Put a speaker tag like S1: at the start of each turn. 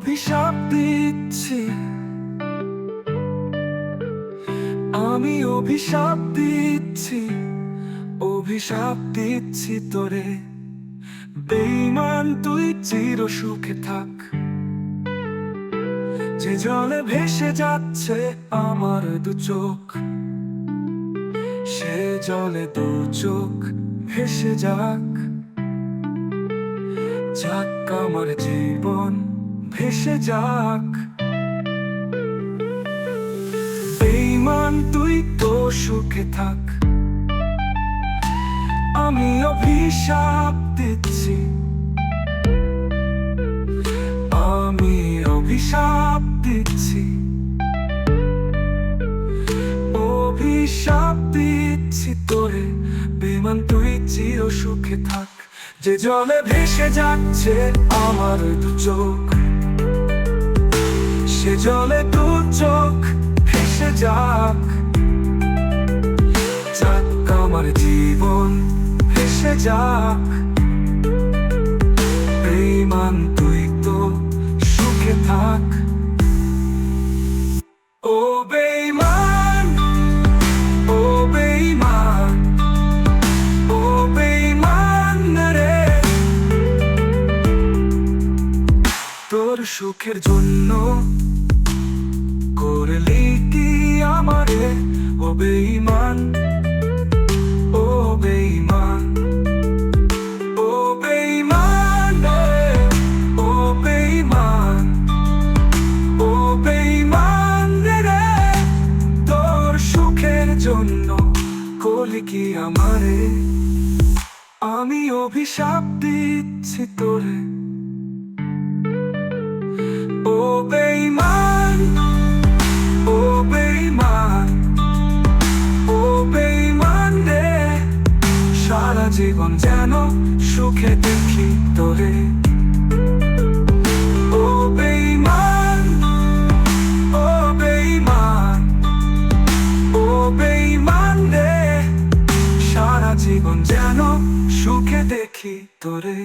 S1: অভিশাপ দিচ্ছি, আমি অভিশাপ দিচ্ছি, অভিশাপ দিচ্ছি তোরে। বেঈমান তুই চির সুখে থাক, যে জলে ভেসে যাচ্ছে আমার দু চোখ, সে জলে দু চোখ ভেসে যাক। যাক আমার জীবন ভেসে যাক। বেঈমান তুই তো সুখে থাক, আমি অভিশাপ দিচ্ছি, আমি অভিশাপ দিচ্ছি, অভিশাপ দিচ্ছি তোরে। বেঈমান তুই চির সুখে থাক, যে জলে ভেসে যাচ্ছে আমার দু চোখ, সে জলে দু চোখ ভেসে যাক। যাক আমার জীবন ভেসে যাক। বেঈমান তুই তো সুখে থাক। ও বেঈমান, ও বেঈমান, ও বেঈমান রে, তোর সুখের জন্য করলি কি আমারে? ও বেঈমান, ও বেঈমান, ও বেঈমান রে, ও বেঈমান, ও বেঈমান রে, তোর সুখের জন্য করলি কি আমারে? আমি অভিশাপ দিচ্ছি তোরে। ও বেঈমান, ও বেঈমান, ও বেঈমান রে, সারা জীবন যেন সুখে দেখি তোরে। ও বেঈমান, ও বেঈমান, ও বেঈমান রে, সারা জীবন যেন সুখে দেখি তোরে।